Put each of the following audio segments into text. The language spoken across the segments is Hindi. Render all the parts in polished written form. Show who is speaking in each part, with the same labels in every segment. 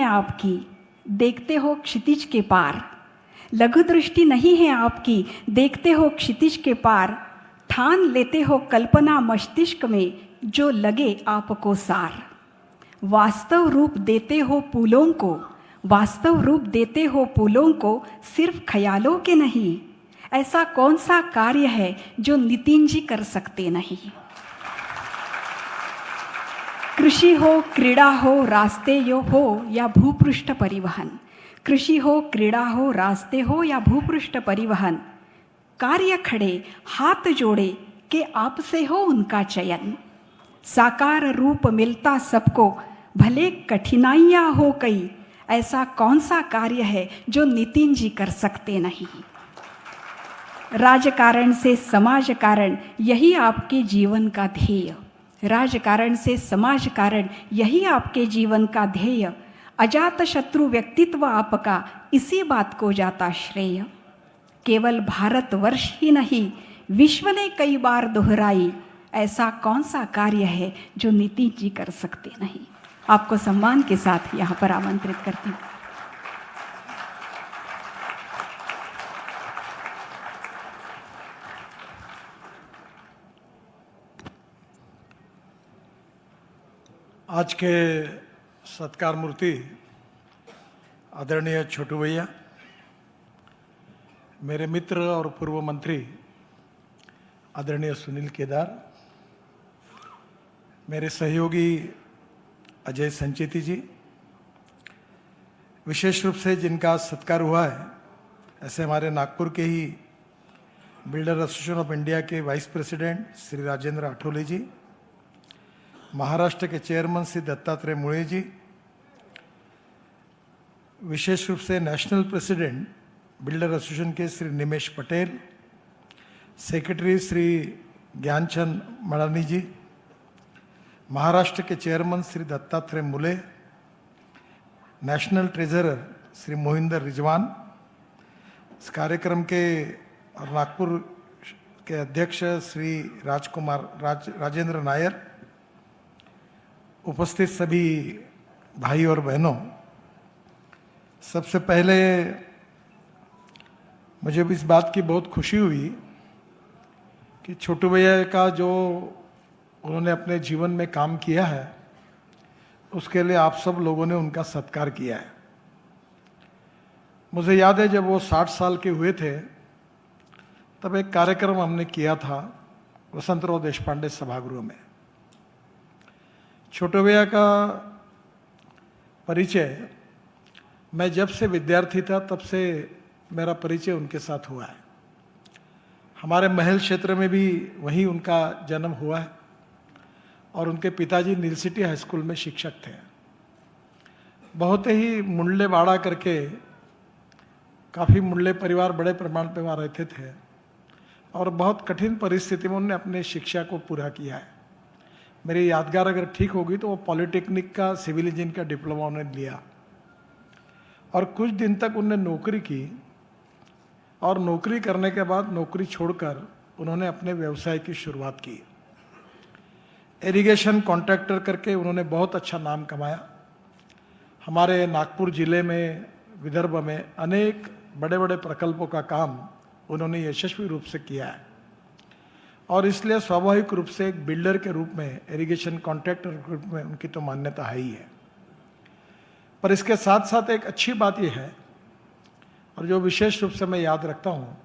Speaker 1: है आपकी, देखते हो क्षितिज के पार। लघु दृष्टि नहीं है आपकी, देखते हो क्षितिज के पार। ठान लेते हो कल्पना मस्तिष्क में, जो लगे आपको सार। वास्तव रूप देते हो फूलों को, वास्तव रूप देते हो फूलों को, सिर्फ ख्यालों के नहीं। ऐसा कौन सा कार्य है जो नितिन जी कर सकते नहीं। कृषि हो, क्रीड़ा हो, रास्ते हो या भूपृष्ठ परिवहन। कृषि हो, क्रीड़ा हो, रास्ते हो या भूपृष्ठ परिवहन। कार्य खड़े हाथ जोड़े के आपसे हो उनका चयन। साकार रूप मिलता सबको, भले कठिनाइयाँ हो कई। ऐसा कौन सा कार्य है जो नितिन जी कर सकते नहीं। राजकारण से समाज कारण, यही आपके जीवन का ध्येय। राजकारण से समाज कारण, यही आपके जीवन का ध्येय। अजात शत्रु व्यक्तित्व आपका, इसी बात को जाता श्रेय। केवल भारतवर्ष ही नहीं, विश्व ने कई बार दोहराई। ऐसा कौन सा कार्य है जो नितिन जी कर सकते नहीं। आपको सम्मान के साथ यहाँ पर आमंत्रित करती हूँ।
Speaker 2: आज के सत्कार मूर्ति आदरणीय छोटू भैया, मेरे मित्र और पूर्व मंत्री आदरणीय सुनील केदार, मेरे सहयोगी अजय संचेती जी, विशेष रूप से जिनका सत्कार हुआ है ऐसे हमारे नागपुर के ही बिल्डर एसोसिएशन ऑफ इंडिया के वाइस प्रेसिडेंट श्री राजेंद्र आठवले जी, महाराष्ट्र के चेयरमैन श्री दत्तात्रेय मुळे जी, विशेष रूप से नेशनल प्रेसिडेंट बिल्डर एसोसिएशन के श्री निमेश पटेल, सेक्रेटरी श्री ज्ञानचंद मड़ानी जी, महाराष्ट्र के चेयरमैन श्री दत्तात्रेय मुले, नेशनल ट्रेजरर श्री मोहिंदर रिजवान, इस कार्यक्रम के और नागपुर के अध्यक्ष श्री राजेंद्र नायर, उपस्थित सभी भाई और बहनों, सबसे पहले मुझे भी इस बात की बहुत खुशी हुई कि छोटू भैया का जो उन्होंने अपने जीवन में काम किया है उसके लिए आप सब लोगों ने उनका सत्कार किया है। मुझे याद है जब वो 60 साल के हुए थे तब एक कार्यक्रम हमने किया था वसंतराव देशपांडे सभागृह में। छोटू भैया का परिचय मैं जब से विद्यार्थी था तब से मेरा परिचय उनके साथ हुआ है। हमारे महल क्षेत्र में भी वहीं उनका जन्म हुआ है और उनके पिताजी नील सिटी हाई स्कूल में शिक्षक थे। बहुत ही मुंडले बाड़ा करके काफ़ी मुंडले परिवार बड़े प्रमाण पे वहाँ रहते थे और बहुत कठिन परिस्थिति में उन्होंने अपने शिक्षा को पूरा किया है। मेरी यादगार अगर ठीक होगी तो वो पॉलिटेक्निक का सिविल इंजीनियरिंग का डिप्लोमा उन्होंने लिया और कुछ दिन तक उन्होंने नौकरी की और नौकरी करने के बाद नौकरी छोड़कर उन्होंने अपने व्यवसाय की शुरुआत की। इरिगेशन कॉन्ट्रैक्टर करके उन्होंने बहुत अच्छा नाम कमाया। हमारे नागपुर जिले में, विदर्भ में अनेक बड़े बड़े प्रकल्पों का काम उन्होंने यशस्वी रूप से किया है और इसलिए स्वाभाविक रूप से एक बिल्डर के रूप में, इरिगेशन कॉन्ट्रैक्टर के रूप में उनकी तो मान्यता है ही है। पर इसके साथ साथ एक अच्छी बात यह है और जो विशेष रूप से मैं याद रखता हूँ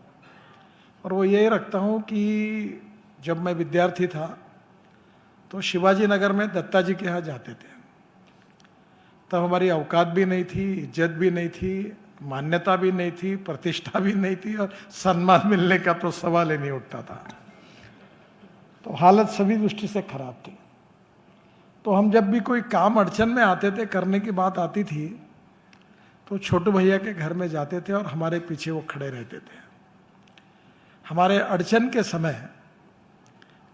Speaker 2: और वो ये रखता हूँ कि जब मैं विद्यार्थी था तो शिवाजी नगर में दत्ता जी के यहाँ जाते थे। तब हमारी औकात भी नहीं थी, इज्जत भी नहीं थी, मान्यता भी नहीं थी, प्रतिष्ठा भी नहीं थी और सम्मान मिलने का तो सवाल ही नहीं उठता था। तो हालत सभी दृष्टि से खराब थी। तो हम जब भी कोई काम अड़चन में आते थे, करने की बात आती थी, तो छोटू भैया के घर में जाते थे और हमारे पीछे वो खड़े रहते थे। हमारे अड़चन के समय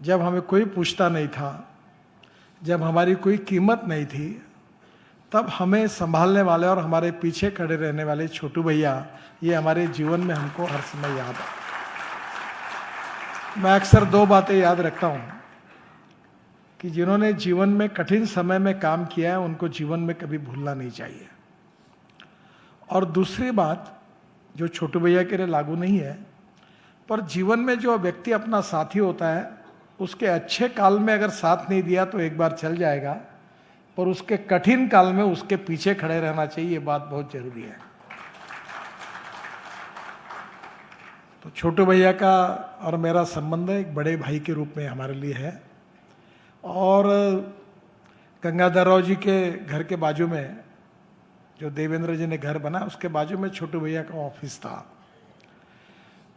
Speaker 2: जब हमें कोई पूछता नहीं था, जब हमारी कोई कीमत नहीं थी, तब हमें संभालने वाले और हमारे पीछे खड़े रहने वाले छोटू भैया, ये हमारे जीवन में हमको हर समय याद है। मैं अक्सर दो बातें याद रखता हूँ कि जिन्होंने जीवन में कठिन समय में काम किया है उनको जीवन में कभी भूलना नहीं चाहिए। और दूसरी बात जो छोटू भैया के लिए लागू नहीं है, पर जीवन में जो व्यक्ति अपना साथी होता है उसके अच्छे काल में अगर साथ नहीं दिया तो एक बार चल जाएगा, पर उसके कठिन काल में उसके पीछे खड़े रहना चाहिए, ये बात बहुत जरूरी है। तो छोटू भैया का और मेरा संबंध एक बड़े भाई के रूप में हमारे लिए है। और गंगाधर राव जी के घर के बाजू में जो देवेंद्र जी ने घर बना, उसके बाजू में छोटू भैया का ऑफिस था।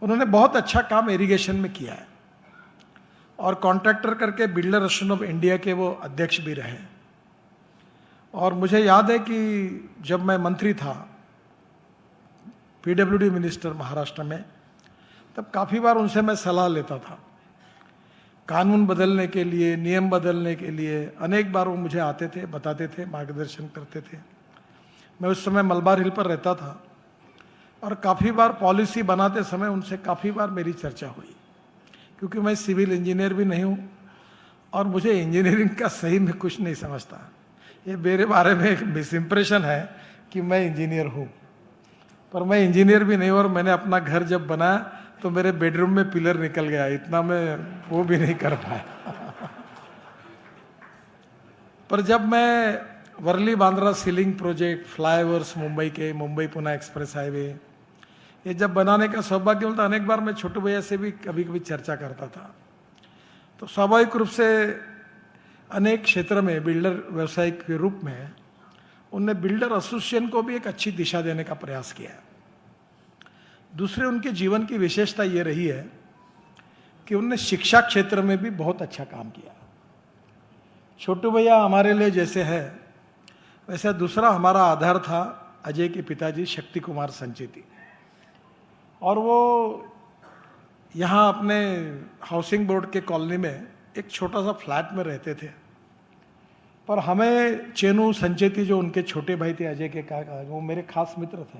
Speaker 2: उन्होंने बहुत अच्छा काम इरिगेशन में किया है और कॉन्ट्रैक्टर करके बिल्डर एसोसिएशन ऑफ इंडिया के वो अध्यक्ष भी रहे। और मुझे याद है कि जब मैं मंत्री था, पीडब्ल्यूडी मिनिस्टर महाराष्ट्र में, तब काफ़ी बार उनसे मैं सलाह लेता था कानून बदलने के लिए, नियम बदलने के लिए। अनेक बार वो मुझे आते थे, बताते थे, मार्गदर्शन करते थे। मैं उस समय मलबार हिल पर रहता था और काफ़ी बार पॉलिसी बनाते समय उनसे काफ़ी बार मेरी चर्चा हुई, क्योंकि मैं सिविल इंजीनियर भी नहीं हूँ और मुझे इंजीनियरिंग का सही में कुछ नहीं समझता। ये मेरे बारे में एक मिस इम्प्रेशन है कि मैं इंजीनियर हूँ, पर मैं इंजीनियर भी नहीं। और मैंने अपना घर जब बनाया तो मेरे बेडरूम में पिलर निकल गया, इतना मैं वो भी नहीं कर पाया। पर जब मैं Worli Bandra sealink project, flyovers Mumbai के, मुंबई पुणे एक्सप्रेस हाईवे, ये जब बनाने का सौभाग्य मिलता, अनेक बार मैं छोटू भैया से भी कभी कभी चर्चा करता था। तो स्वाभाविक रूप से अनेक क्षेत्र में बिल्डर व्यवसाय के रूप में उनने बिल्डर एसोसिएशन को भी एक अच्छी दिशा देने का प्रयास किया है। दूसरे उनके जीवन की विशेषता ये रही है कि उनने शिक्षा क्षेत्र में भी बहुत अच्छा काम किया। छोटू भैया हमारे लिए जैसे है, वैसे दूसरा हमारा आधार था अजय के पिताजी शक्ति कुमार संचेती। और वो यहाँ अपने हाउसिंग बोर्ड के कॉलोनी में एक छोटा सा फ्लैट में रहते थे, पर हमें चेनू संचेती जो उनके छोटे भाई थे अजय के काका, वो मेरे खास मित्र थे।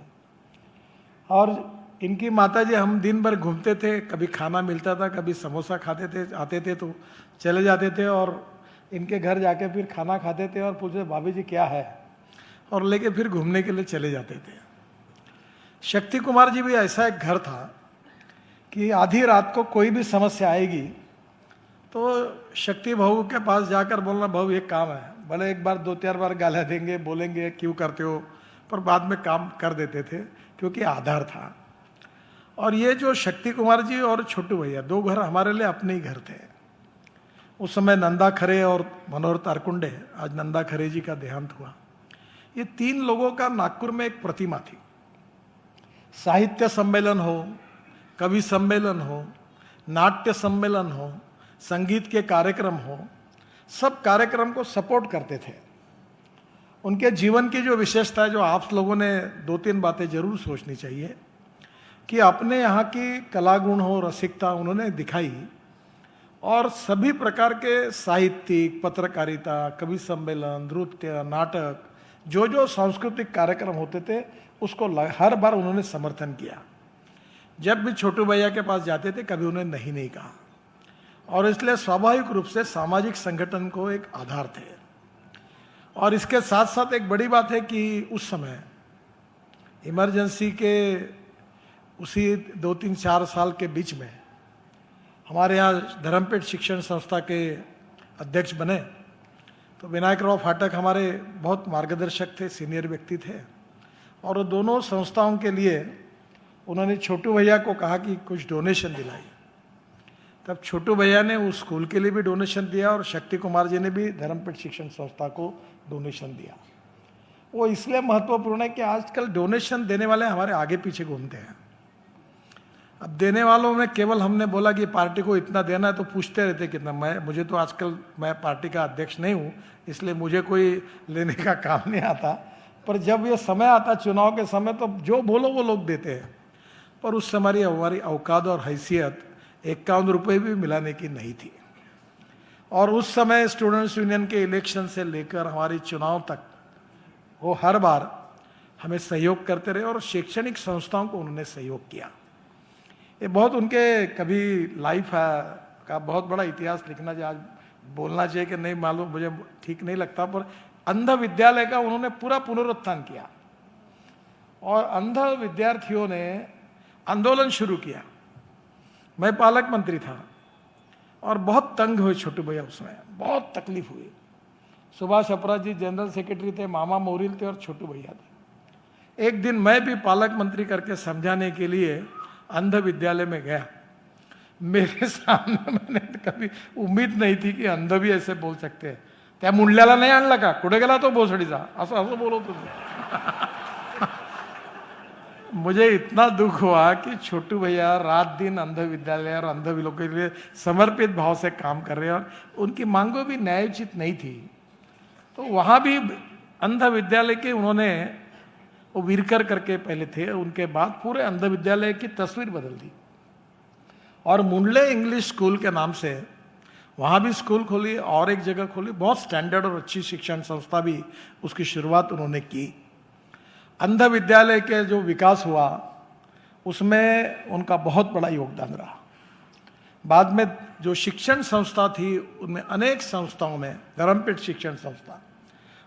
Speaker 2: और इनकी माताजी, हम दिन भर घूमते थे, कभी खाना मिलता था, कभी समोसा खाते थे, आते थे तो चले जाते थे और इनके घर जाके फिर खाना खाते थे और पूछते भाभी जी क्या है, और लेके फिर घूमने के लिए चले जाते थे। शक्ति कुमार जी भी ऐसा एक घर था कि आधी रात को कोई भी समस्या आएगी तो शक्ति बहू के पास जाकर बोलना, बहू एक काम है, भले एक बार 2-4 बार गालियाँ देंगे, बोलेंगे क्यों करते हो, पर बाद में काम कर देते थे, क्योंकि आधार था। और ये जो शक्ति कुमार जी और छोटू भैया, 2 घर हमारे लिए अपने ही घर थे। उस समय नंदा खरे और मनोहर तारकुंडे, आज नंदा खरे जी का देहांत हुआ। ये 3 लोगों का नागपुर में एक प्रतिमा थी। साहित्य सम्मेलन हो, कवि सम्मेलन हो, नाट्य सम्मेलन हो, संगीत के कार्यक्रम हो, सब कार्यक्रम को सपोर्ट करते थे। उनके जीवन की जो विशेषता है, जो आप लोगों ने 2-3 बातें जरूर सोचनी चाहिए कि अपने यहाँ की कला गुण हो, रसिकता उन्होंने दिखाई, और सभी प्रकार के साहित्यिक, पत्रकारिता, कवि सम्मेलन, नृत्य, नाटक, जो जो सांस्कृतिक कार्यक्रम होते थे उसको हर बार उन्होंने समर्थन किया। जब भी छोटू भैया के पास जाते थे कभी उन्हें नहीं कहा, और इसलिए स्वाभाविक रूप से सामाजिक संगठन को एक आधार थे। और इसके साथ साथ एक बड़ी बात है कि उस समय इमरजेंसी के उसी 2-3-4 साल के बीच में हमारे यहाँ धर्मपेट शिक्षण संस्था के अध्यक्ष बने, तो विनायक राव फाटक हमारे बहुत मार्गदर्शक थे, सीनियर व्यक्ति थे। और दोनों संस्थाओं के लिए उन्होंने छोटू भैया को कहा कि कुछ डोनेशन दिलाई। तब छोटू भैया ने उस स्कूल के लिए भी डोनेशन दिया और शक्ति कुमार जी ने भी धर्मपेट शिक्षण संस्था को डोनेशन दिया। वो इसलिए महत्वपूर्ण है कि आजकल डोनेशन देने वाले हमारे आगे पीछे घूमते हैं। अब देने वालों में केवल हमने बोला कि पार्टी को इतना देना है तो पूछते रहते कितना। मुझे तो आजकल, मैं पार्टी का अध्यक्ष नहीं हूँ, इसलिए मुझे कोई लेने का काम नहीं आता। पर जब ये समय आता चुनाव के समय, तो जो बोलो वो लोग देते हैं। पर उस समय हमारी औकात और हैसियत 51 रुपये भी मिलाने की नहीं थी। और उस समय स्टूडेंट्स यूनियन के इलेक्शन से लेकर हमारी चुनाव तक वो हर बार हमें सहयोग करते रहे और शैक्षणिक संस्थाओं को उन्होंने सहयोग किया। ये बहुत उनके कभी लाइफ का बहुत बड़ा इतिहास लिखना चाहिए, आज बोलना चाहिए कि नहीं मालूम, मुझे ठीक नहीं लगता, पर अंध विद्यालय का उन्होंने पूरा पुनरुत्थान किया। और अंध विद्यार्थियों ने आंदोलन शुरू किया। मैं पालक मंत्री था और बहुत तंग हुए छोटू भैया, उसमें बहुत तकलीफ हुई। सुभाष अपराध जी जनरल सेक्रेटरी थे, मामा मोरिल थे और छोटू भैया थे। एक दिन मैं भी पालक मंत्री करके समझाने के लिए अंध विद्यालय में गया। मेरे सामने, मैंने कभी उम्मीद नहीं थी कि अंध भी ऐसे बोल सकते हैं। त्या मुंडल्याला नाही आणला का, कुठे गेला तो भोसडीचा, असं असं बोलत होते। मुझे इतना दुख हुआ कि छोटू भैया रात दिन अंध विद्यालय और अंध लोगों के लिए समर्पित भाव से काम कर रहे हैं और उनकी मांगों भी न्यायोचित नहीं थी। तो वहां भी अंध विद्यालय के उन्होंने, वो वीरकर करके पहले थे, उनके बाद पूरे अंध विद्यालय की तस्वीर बदल दी और मुंडले इंग्लिश स्कूल के नाम से वहां भी स्कूल खोली और एक जगह खोली। बहुत स्टैंडर्ड और अच्छी शिक्षण संस्था भी उसकी शुरुआत उन्होंने की। अंध विद्यालय के जो विकास हुआ उसमें उनका बहुत बड़ा योगदान रहा। बाद में जो शिक्षण संस्था थी उनमें अनेक संस्थाओं में, धर्मपेठ शिक्षण संस्था,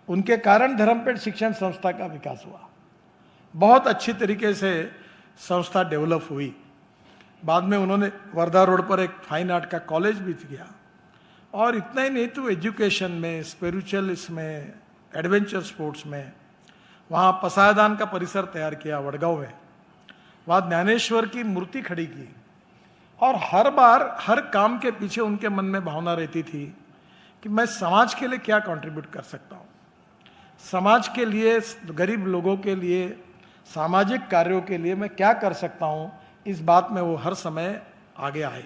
Speaker 2: उनके कारण धर्मपेठ शिक्षण संस्था का विकास हुआ। बहुत अच्छी तरीके से संस्था डेवलप हुई। बाद में उन्होंने वर्धा रोड पर एक फाइन आर्ट का कॉलेज भी किया और इतना ही नहीं तो एजुकेशन में, स्पिरिचुअल इसमें, एडवेंचर स्पोर्ट्स में, वहाँ पसायदान का परिसर तैयार किया वडगांव में। वहाँ ज्ञानेश्वर की मूर्ति खड़ी की और हर बार हर काम के पीछे उनके मन में भावना रहती थी कि मैं समाज के लिए क्या कंट्रीब्यूट कर सकता हूँ, समाज के लिए, गरीब लोगों के लिए, सामाजिक कार्यों के लिए मैं क्या कर सकता हूँ। इस बात में वो हर समय आगे आए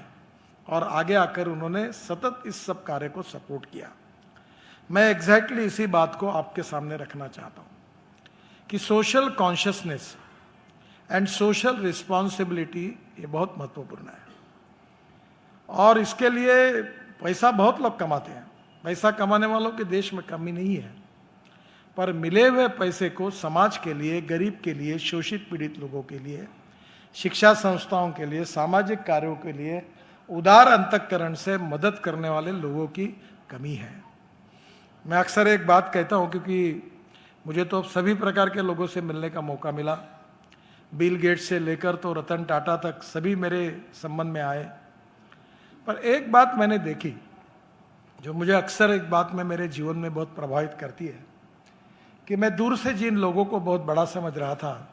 Speaker 2: और आगे आकर उन्होंने सतत इस सब कार्य को सपोर्ट किया। मैं एग्जैक्टली इसी बात को आपके सामने रखना चाहता हूँ कि social consciousness and social responsibility ये बहुत महत्वपूर्ण है और इसके लिए पैसा बहुत लोग कमाते हैं। पैसा कमाने वालों के देश में कमी नहीं है, पर मिले हुए पैसे को समाज के लिए, गरीब के लिए, शोषित पीड़ित लोगों के लिए, शिक्षा संस्थाओं के लिए, सामाजिक कार्यों के लिए उदार अंतःकरण से मदद करने वाले लोगों की कमी है। मैं अक्सर एक बात कहता हूँ, क्योंकि मुझे तो सभी प्रकार के लोगों से मिलने का मौका मिला, बिल गेट्स से लेकर तो रतन टाटा तक सभी मेरे संबंध में आए, पर एक बात मैंने देखी जो मुझे अक्सर एक बात में मेरे जीवन में बहुत प्रभावित करती है कि मैं दूर से जिन लोगों को बहुत बड़ा समझ रहा था,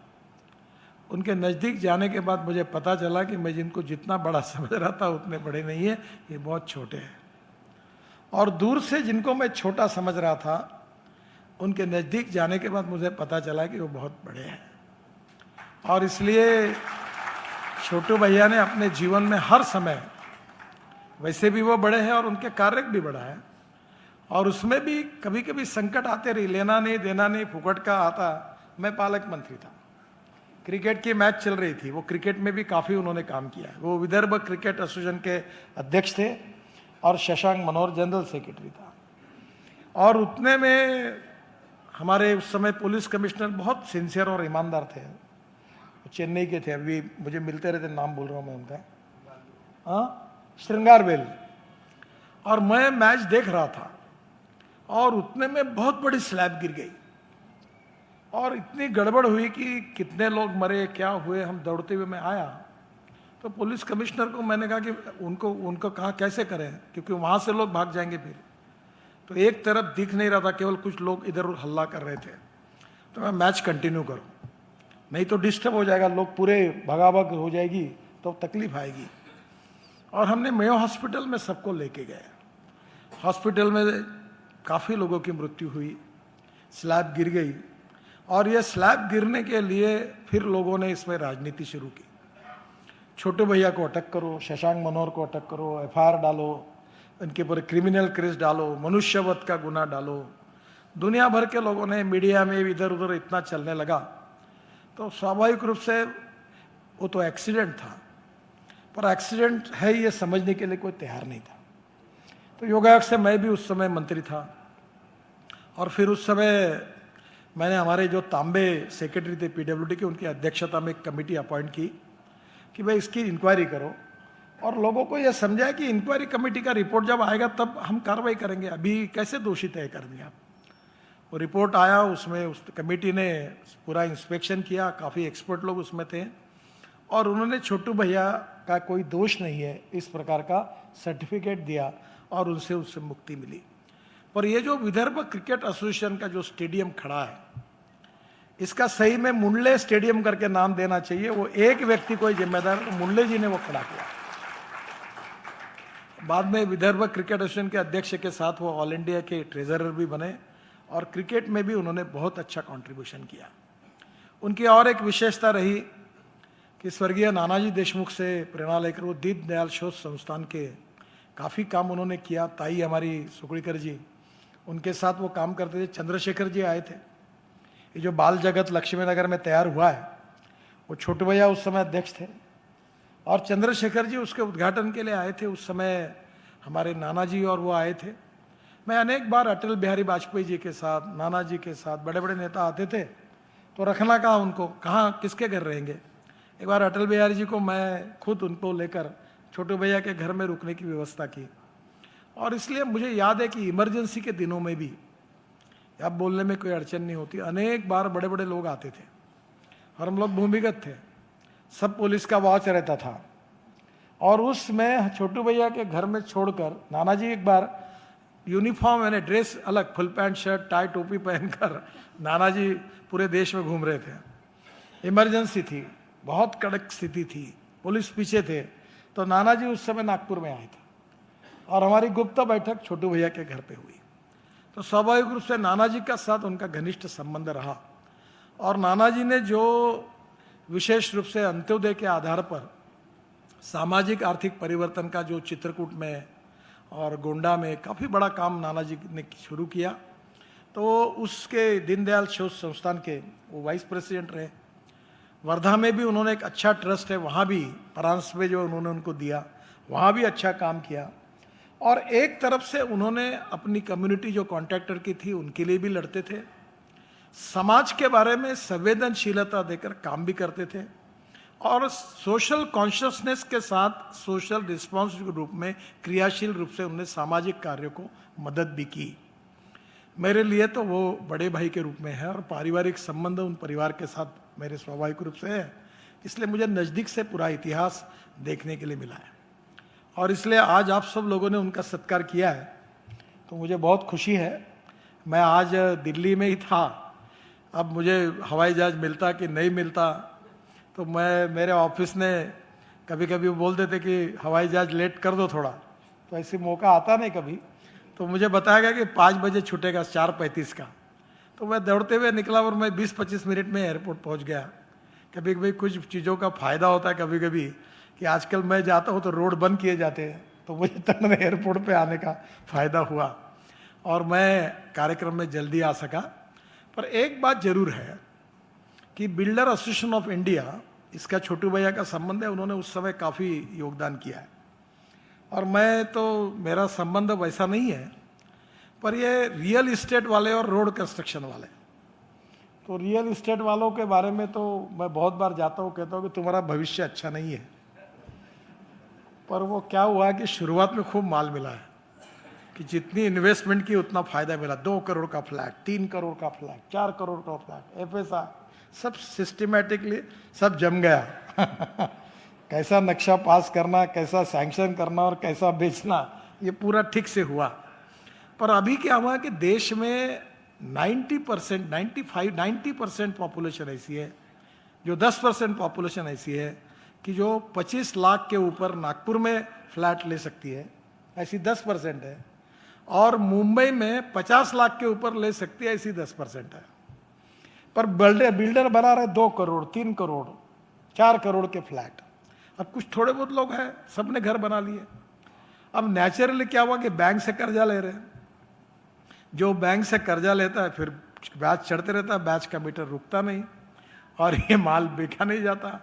Speaker 2: उनके नज़दीक जाने के बाद मुझे पता चला कि मैं जिनको जितना बड़ा समझ रहा था उतने बड़े नहीं है, ये बहुत छोटे हैं। और दूर से जिनको मैं छोटा समझ रहा था, उनके नज़दीक जाने के बाद मुझे पता चला कि वो बहुत बड़े हैं। और इसलिए छोटू भैया ने अपने जीवन में हर समय, वैसे भी वो बड़े हैं और उनके कार्य भी बड़ा है, और उसमें भी कभी कभी संकट आते रही, लेना नहीं देना नहीं, फुकट का आता। मैं पालक मंत्री था, क्रिकेट की मैच चल रही थी, वो क्रिकेट में भी काफ़ी उन्होंने काम किया है। वो विदर्भ क्रिकेट एसोसिएशन के अध्यक्ष थे और शशांक मनोहर जनरल सेक्रेटरी था। और उतने में हमारे उस समय पुलिस कमिश्नर बहुत सिंसियर और ईमानदार थे, चेन्नई के थे, अभी मुझे मिलते रहते, नाम बोल रहा हूँ मैं उनका, हाँ, श्रृंगारवेल। और मैं मैच देख रहा था और उतने में बहुत बड़ी स्लैब गिर गई और इतनी गड़बड़ हुई कि कितने लोग मरे, क्या हुए। हम दौड़ते हुए मैं आया तो पुलिस कमिश्नर को मैंने कहा कि उनको कहा कैसे करें, क्योंकि वहाँ से लोग भाग जाएंगे फिर। तो एक तरफ दिख नहीं रहा था, केवल कुछ लोग इधर हल्ला कर रहे थे। तो मैं मैच कंटिन्यू करूँ, नहीं तो डिस्टर्ब हो जाएगा, लोग पूरे भगाभग हो जाएगी तो तकलीफ आएगी। और हमने मेयो हॉस्पिटल में सबको लेके गए। हॉस्पिटल में काफ़ी लोगों की मृत्यु हुई, स्लैब गिर गई। और ये स्लैब गिरने के लिए फिर लोगों ने इसमें राजनीति शुरू की। छोटे भैया को अटक करो, शशांक मनोहर को अटक करो, एफआईआर डालो, इनके ऊपर क्रिमिनल केस डालो, मनुष्यवध का गुना डालो। दुनिया भर के लोगों ने, मीडिया में इधर उधर इतना चलने लगा, तो स्वाभाविक रूप से वो तो एक्सीडेंट था, पर एक्सीडेंट है ये समझने के लिए कोई तैयार नहीं था। तो योगायोग से मैं भी उस समय मंत्री था और फिर उस समय मैंने हमारे जो तांबे सेक्रेटरी थे पीडब्ल्यूडी के, उनकी अध्यक्षता में एक कमेटी अपॉइंट की कि भाई इसकी इंक्वायरी करो और लोगों को यह समझाया कि इंक्वायरी कमेटी का रिपोर्ट जब आएगा तब हम कार्रवाई करेंगे, अभी कैसे दोषी तय कर दिया आप। वो रिपोर्ट आया, उसमें उस कमेटी ने पूरा इंस्पेक्शन किया, काफ़ी एक्सपर्ट लोग उसमें थे, और उन्होंने छोटू भैया का कोई दोष नहीं है इस प्रकार का सर्टिफिकेट दिया और उनसे उससे मुक्ति मिली। पर ये जो विदर्भ क्रिकेट एसोसिएशन का जो स्टेडियम खड़ा है, इसका सही में मुंडले स्टेडियम करके नाम देना चाहिए। वो एक व्यक्ति कोई जिम्मेदार, मुंडले जी ने वो खड़ा किया। बाद में विदर्भ क्रिकेट एसोसिएशन के अध्यक्ष के साथ वो ऑल इंडिया के ट्रेजरर भी बने और क्रिकेट में भी उन्होंने बहुत अच्छा कंट्रीब्यूशन किया। उनकी और एक विशेषता रही कि स्वर्गीय नानाजी देशमुख से प्रेरणा लेकर वो दीनदयाल शोध संस्थान के काफ़ी काम उन्होंने किया। ताई हमारी सुकड़ीकर जी, उनके साथ वो काम करते थे। चंद्रशेखर जी आए थे। ये जो बाल जगत लक्ष्मी नगर में तैयार हुआ है, वो छोटू भैया उस समय अध्यक्ष थे और चंद्रशेखर जी उसके उद्घाटन के लिए आए थे। उस समय हमारे नाना जी और वो आए थे। मैं अनेक बार अटल बिहारी वाजपेयी जी के साथ, नाना जी के साथ, बड़े बड़े नेता आते थे तो रखना कहाँ उनको, कहाँ किसके घर रहेंगे। एक बार अटल बिहारी जी को मैं खुद उनको लेकर छोटू भैया के घर में रुकने की व्यवस्था की। और इसलिए मुझे याद है कि इमरजेंसी के दिनों में भी अब बोलने में कोई अड़चन नहीं होती, अनेक बार बड़े बड़े लोग आते थे और हम लोग भूमिगत थे, सब पुलिस का वॉच रहता था। और उसमें छोटू भैया के घर में छोड़कर नाना जी एक बार यूनिफॉर्म यानी ड्रेस अलग, फुल पैंट शर्ट टाई टोपी पहनकर नाना जी पूरे देश में घूम रहे थे। इमरजेंसी थी, बहुत कड़क स्थिति थी, पुलिस पीछे थे, तो नाना जी उस समय नागपुर में आए थे और हमारी गुप्त बैठक छोटू भैया के घर पे हुई। तो स्वाभाविक रूप से नाना जी का साथ उनका घनिष्ठ संबंध रहा और नाना जी ने जो विशेष रूप से अंत्योदय के आधार पर सामाजिक आर्थिक परिवर्तन का जो चित्रकूट में और गोंडा में काफ़ी बड़ा काम नाना जी ने शुरू किया, तो उसके दीनदयाल शोध संस्थान के वो वाइस प्रेसिडेंट रहे। वर्धा में भी उन्होंने एक अच्छा ट्रस्ट है, वहाँ भी परांस में जो उन्होंने उनको दिया, वहाँ भी अच्छा काम किया। और एक तरफ से उन्होंने अपनी कम्युनिटी जो कॉन्ट्रैक्टर की थी उनके लिए भी लड़ते थे, समाज के बारे में संवेदनशीलता देकर काम भी करते थे और सोशल कॉन्शियसनेस के साथ सोशल रिस्पॉन्स के रूप में क्रियाशील रूप से उन्होंने सामाजिक कार्यों को मदद भी की। मेरे लिए तो वो बड़े भाई के रूप में है और पारिवारिक संबंध उन परिवार के साथ मेरे स्वाभाविक रूप से है, इसलिए मुझे नज़दीक से पूरा इतिहास देखने के लिए मिला है। और इसलिए आज आप सब लोगों ने उनका सत्कार किया है तो मुझे बहुत खुशी है। मैं आज दिल्ली में ही था, अब मुझे हवाई जहाज़ मिलता कि नहीं मिलता तो मेरे ऑफिस ने कभी कभी बोल देते कि हवाई जहाज़ लेट कर दो थोड़ा, तो ऐसे मौका आता नहीं कभी। तो मुझे बताया गया कि 5 बजे छूटेगा 4:35 का, तो मैं दौड़ते हुए निकला और मैं 20-25 मिनट में एयरपोर्ट पहुंच गया। कभी कभी कुछ चीज़ों का फ़ायदा होता है कभी कभी कि आजकल मैं जाता हूँ तो रोड बंद किए जाते हैं, तो मुझे तक एयरपोर्ट पे आने का फ़ायदा हुआ और मैं कार्यक्रम में जल्दी आ सका। पर एक बात जरूर है कि बिल्डर एसोसिएशन ऑफ इंडिया, इसका छोटू भैया का संबंध है, उन्होंने उस समय काफ़ी योगदान किया है और मैं तो मेरा संबंध वैसा नहीं है, पर ये रियल इस्टेट वाले और रोड कंस्ट्रक्शन वाले, तो रियल इस्टेट वालों के बारे में तो मैं बहुत बार जाता हूँ, कहता हूँ कि तुम्हारा भविष्य अच्छा नहीं है। पर वो क्या हुआ कि शुरुआत में खूब माल मिला है कि जितनी इन्वेस्टमेंट की उतना फायदा मिला। 2 करोड़ का फ्लैट, 3 करोड़ का फ्लैट, 4 करोड़ का फ्लैट, FSI सब सिस्टमेटिकली सब जम गया कैसा नक्शा पास करना, कैसा सैंक्शन करना और कैसा बेचना, ये पूरा ठीक से हुआ। पर अभी क्या हुआ कि देश में 90%, 95, 90% पॉपुलेशन ऐसी है, जो 10% पॉपुलेशन ऐसी है कि जो 25 लाख के ऊपर नागपुर में फ्लैट ले सकती है, ऐसी 10% है, और मुंबई में 50 लाख के ऊपर ले सकती है, ऐसी 10% है। पर बिल्डर बना रहे 2 करोड़, 3 करोड़, 4 करोड़ के फ्लैट। अब कुछ थोड़े बहुत लोग हैं, सबने घर बना लिए। अब नेचुरली क्या हुआ कि बैंक से कर्जा ले रहे हैं, जो बैंक से कर्जा लेता है फिर ब्याज चढ़ते रहता है, ब्याज का मीटर रुकता नहीं और ये माल बेचा नहीं जाता।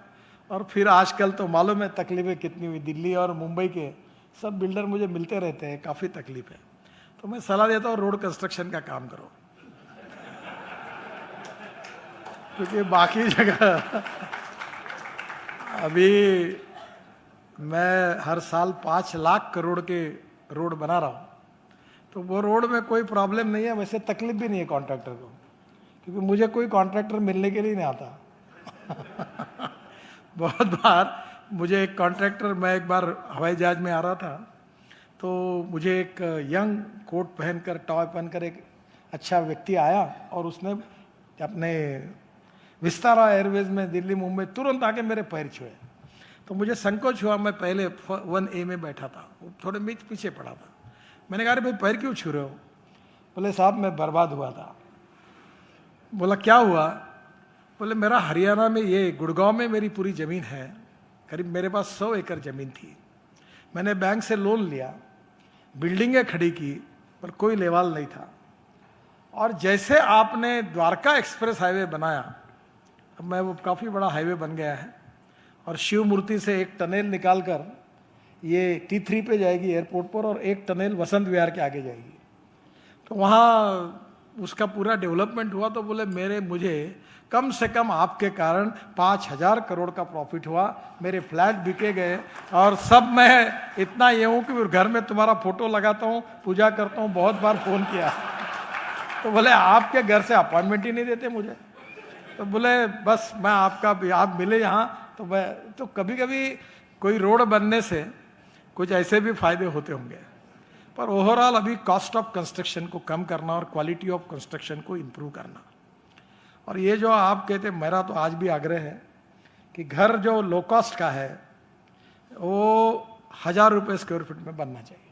Speaker 2: और फिर आजकल तो मालूम है तकलीफें कितनी हुई, दिल्ली और मुंबई के सब बिल्डर मुझे मिलते रहते हैं, काफ़ी तकलीफ है। तो मैं सलाह देता हूँ रोड कंस्ट्रक्शन का काम करो, क्योंकि बाकी जगह अभी मैं हर साल 5 लाख करोड़ के रोड बना रहा हूँ, तो वो रोड में कोई प्रॉब्लम नहीं है, वैसे तकलीफ भी नहीं है कॉन्ट्रैक्टर को, क्योंकि मुझे कोई कॉन्ट्रैक्टर मिलने के लिए नहीं आता। बहुत बार मुझे एक कॉन्ट्रैक्टर, मैं एक बार हवाई जहाज में आ रहा था, तो मुझे एक यंग कोट पहनकर, टॉय पहनकर एक अच्छा व्यक्ति आया और उसने अपने विस्तारा एयरवेज में दिल्ली मुंबई तुरंत आके मेरे पैर छुए। तो मुझे संकोच हुआ, मैं पहले 1A में बैठा था, वो थोड़े बीच पीछे पड़ा था। मैंने कहा, अरे भाई पैर क्यों छू रहे हो? बोले साहब मैं बर्बाद हुआ था। बोला क्या हुआ? बोले मेरा हरियाणा में, ये गुड़गांव में मेरी पूरी ज़मीन है, करीब मेरे पास 100 एकड़ ज़मीन थी। मैंने बैंक से लोन लिया, बिल्डिंगें खड़ी की, पर कोई लेवाल नहीं था। और जैसे आपने द्वारका एक्सप्रेस हाईवे बनाया, अब मैं वो काफ़ी बड़ा हाईवे बन गया है, और शिव मूर्ति से एक टनल निकालकर ये T3 पे जाएगी एयरपोर्ट पर, और एक टनल वसंत विहार के आगे जाएगी। तो वहाँ उसका पूरा डेवलपमेंट हुआ। तो बोले मुझे कम से कम आपके कारण 5,000 करोड़ का प्रॉफिट हुआ, मेरे फ्लैट बिके गए, और सब मैं इतना ये हूँ कि घर में तुम्हारा फोटो लगाता हूँ, पूजा करता हूँ, बहुत बार फ़ोन किया। तो बोले आपके घर से अपॉइंटमेंट ही नहीं देते मुझे। तो बोले बस मैं आप मिले यहाँ, तो मैं तो कभी कभी कोई रोड बनने से कुछ ऐसे भी फायदे होते होंगे, पर ओवरऑल अभी कॉस्ट ऑफ कंस्ट्रक्शन को कम करना और क्वालिटी ऑफ कंस्ट्रक्शन को इम्प्रूव करना। और ये जो आप कहते, मेरा तो आज भी आग्रह है कि घर जो लो कॉस्ट का है वो 1,000 रुपये स्क्वायर फीट में बनना चाहिए।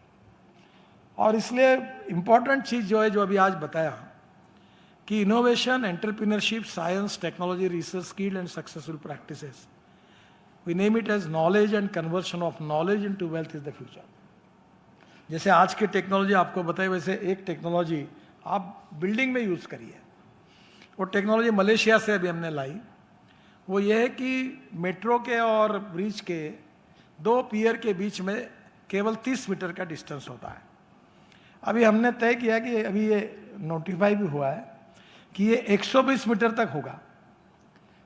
Speaker 2: और इसलिए इम्पॉर्टेंट चीज़ जो है, जो अभी आज बताया, कि innovation, entrepreneurship, science, technology, research, skill and successful practices, we name it as knowledge and conversion of knowledge into wealth is the future. जैसे आज की टेक्नोलॉजी आपको बताई, वैसे एक टेक्नोलॉजी आप बिल्डिंग में यूज़ करिए। वो टेक्नोलॉजी मलेशिया से अभी हमने लाई। वो ये है कि मेट्रो के और ब्रिज के 2 पियर के बीच में केवल 30 मीटर का डिस्टेंस होता है। अभी हमने तय किया कि अभी ये नोटिफाई भी हुआ है कि ये 120 मीटर तक होगा।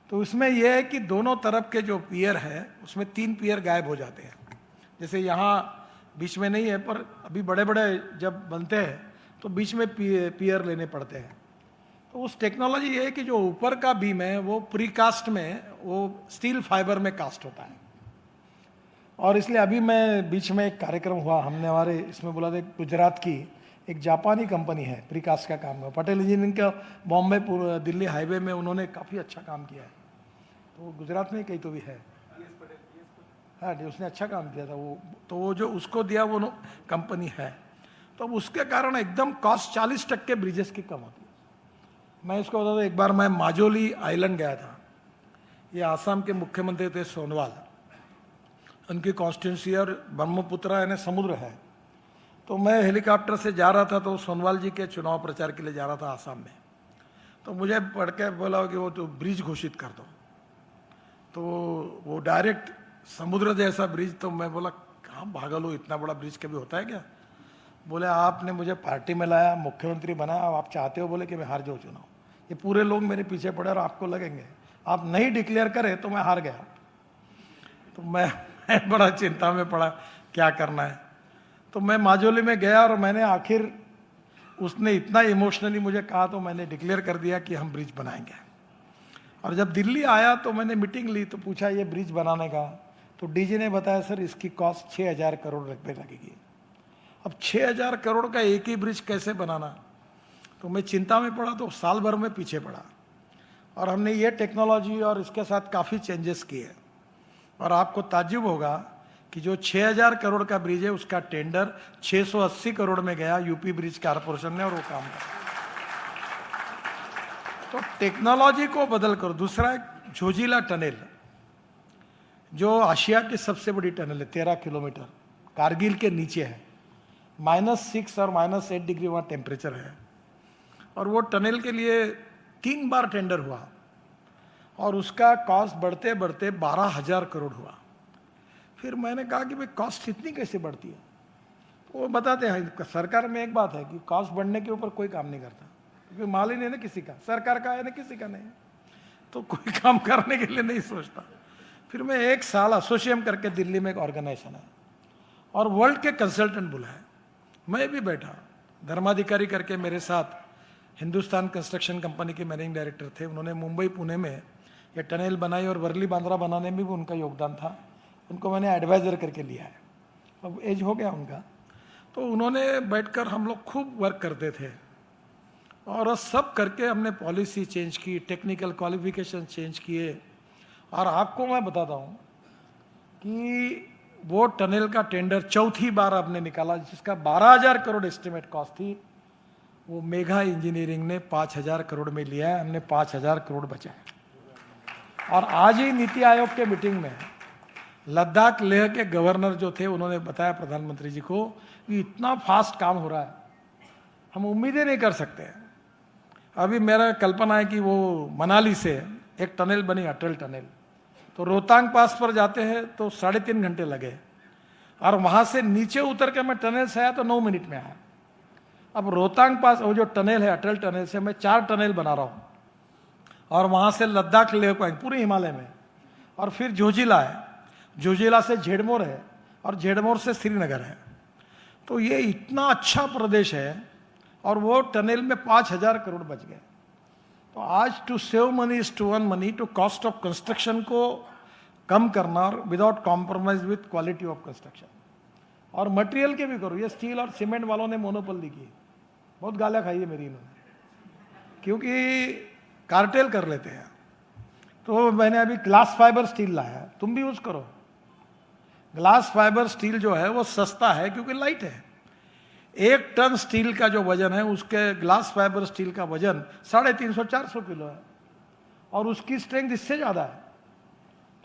Speaker 2: तो उसमें यह है कि दोनों तरफ के जो पियर है उसमें 3 पियर गायब हो जाते हैं। जैसे यहाँ बीच में नहीं है, पर अभी बड़े बड़े जब बनते हैं तो बीच में पियर लेने पड़ते हैं। तो उस टेक्नोलॉजी ये है कि जो ऊपर का बीम है वो प्रीकास्ट में, वो स्टील फाइबर में कास्ट होता है। और इसलिए अभी मैं बीच में एक कार्यक्रम हुआ, हमने हमारे इसमें बोला था, गुजरात की एक जापानी कंपनी है, प्रीकास्ट का काम है, पटेल इंजीनियरिंग का, बॉम्बे दिल्ली हाईवे में उन्होंने काफ़ी अच्छा काम किया है। तो गुजरात में कहीं तो भी है, हाँ, उसने अच्छा काम किया था वो। तो वो जो उसको दिया वो कंपनी है, तो उसके कारण एकदम कॉस्ट 40% ब्रिजेस की कम होती है। मैं इसको बता दूँ, एक बार मैं माजोली आइलैंड गया था। ये आसाम के मुख्यमंत्री थे सोनोवाल, उनकी कॉन्स्टिट्यूंसी, और ब्रह्मपुत्र यानी समुद्र है। तो मैं हेलीकॉप्टर से जा रहा था, तो सोनोवाल जी के चुनाव प्रचार के लिए जा रहा था आसाम में। तो मुझे पढ़ के बोला कि वो तो ब्रिज घोषित कर दो, तो वो डायरेक्ट समुद्र जैसा ब्रिज। तो मैं बोला कहाँ पागल हो, इतना बड़ा ब्रिज कभी होता है क्या? बोले आपने मुझे पार्टी में लाया, मुख्यमंत्री बनाया, आप चाहते हो बोले कि मैं हार जाऊँ चुनाव। ये पूरे लोग मेरे पीछे पड़े और आपको लगेंगे, आप नहीं डिक्लेयर करें तो मैं हार गया। तो मैं बड़ा चिंता में पड़ा, क्या करना है। तो मैं माजोली में गया और मैंने आखिर, उसने इतना इमोशनली मुझे कहा तो मैंने डिक्लेयर कर दिया कि हम ब्रिज बनाएंगे। और जब दिल्ली आया तो मैंने मीटिंग ली, तो पूछा ये ब्रिज बनाने का, तो डीजी ने बताया सर इसकी कॉस्ट 6,000 करोड़ रुपए लगेगी। अब 6,000 करोड़ का एक ही ब्रिज कैसे बनाना? तो मैं चिंता में पड़ा, तो साल भर में पीछे पड़ा। और हमने ये टेक्नोलॉजी और इसके साथ काफ़ी चेंजेस किए। और आपको ताज्जुब होगा कि जो 6,000 करोड़ का ब्रिज है उसका टेंडर 680 करोड़ में गया यूपी ब्रिज कॉर्पोरेशन ने, और वो काम किया। तो टेक्नोलॉजी को बदल कर। दूसरा एक झोजिला टनल, जो आशिया की सबसे बड़ी टनल है, 13 किलोमीटर, कारगिल के नीचे है, -6 और -8 डिग्री वहाँ टेम्परेचर है। और वो टनल के लिए 3 बार टेंडर हुआ और उसका कॉस्ट बढ़ते बढ़ते 12,000 करोड़ हुआ। फिर मैंने कहा कि भाई कॉस्ट इतनी कैसे बढ़ती है? तो वो बताते हैं, सरकार में एक बात है कि कॉस्ट बढ़ने के ऊपर कोई काम नहीं करता, क्योंकि माल ही नहीं है ना किसी का, सरकार का है ना किसी का नहीं, तो कोई काम करने के लिए नहीं सोचता। फिर मैं 1 साल एसोसिएम करके, दिल्ली में एक ऑर्गेनाइजेशन है, और वर्ल्ड के कंसल्टेंट बुलाए, मैं भी बैठा, धर्माधिकारी करके मेरे साथ हिंदुस्तान कंस्ट्रक्शन कंपनी के मैनेजिंग डायरेक्टर थे। उन्होंने मुंबई पुणे में ये टनल बनाई और वर्ली बांद्रा बनाने में भी उनका योगदान था। उनको मैंने एडवाइज़र करके लिया है, अब एज हो गया उनका। तो उन्होंने बैठकर हम लोग खूब वर्क करते थे और सब करके हमने पॉलिसी चेंज की, टेक्निकल क्वालिफिकेशन चेंज किए। और आपको मैं बताता हूँ कि वो टनल का टेंडर चौथी बार आपने निकाला, जिसका 12,000 करोड़ एस्टिमेट कॉस्ट थी, वो मेघा इंजीनियरिंग ने 5,000 करोड़ में लिया है। हमने 5,000 करोड़ बचाए। और आज ही नीति आयोग के मीटिंग में लद्दाख लेह के गवर्नर जो थे, उन्होंने बताया प्रधानमंत्री जी को कि इतना फास्ट काम हो रहा है, हम उम्मीदें नहीं कर सकते। अभी मेरा कल्पना है कि वो मनाली से एक टनल बनी, अटल टनल, तो रोहतांग पास पर जाते हैं तो 3.5 घंटे लगे, और वहाँ से नीचे उतर के मैं टनल से आया तो 9 मिनट में आया। अब रोहतांग पास वो जो टनल है, अटल टनल से मैं 4 टनल बना रहा हूँ, और वहाँ से लद्दाख लेह को पूरे हिमालय में, और फिर जोजिला है, जोजिला से झेड़मोर है, और झेड़मोर से श्रीनगर है। तो ये इतना अच्छा प्रदेश है, और वो टनल में 5,000 करोड़ बच गए। तो आज to save money is to earn money, to cost of construction को कम करना और without compromise with quality of construction. और मटेरियल के भी करो, ये स्टील और सीमेंट वालों ने मोनोपोली की, बहुत गालियाँ खाई है मेरी इन्होंने, क्योंकि कार्टेल कर लेते हैं। तो मैंने अभी ग्लास फाइबर स्टील लाया, तुम भी यूज करो। ग्लास फाइबर स्टील जो है वो सस्ता है क्योंकि लाइट है। 1 टन स्टील का जो वजन है, उसके ग्लास फाइबर स्टील का वजन 350-400 किलो है, और उसकी स्ट्रेंथ इससे ज़्यादा है।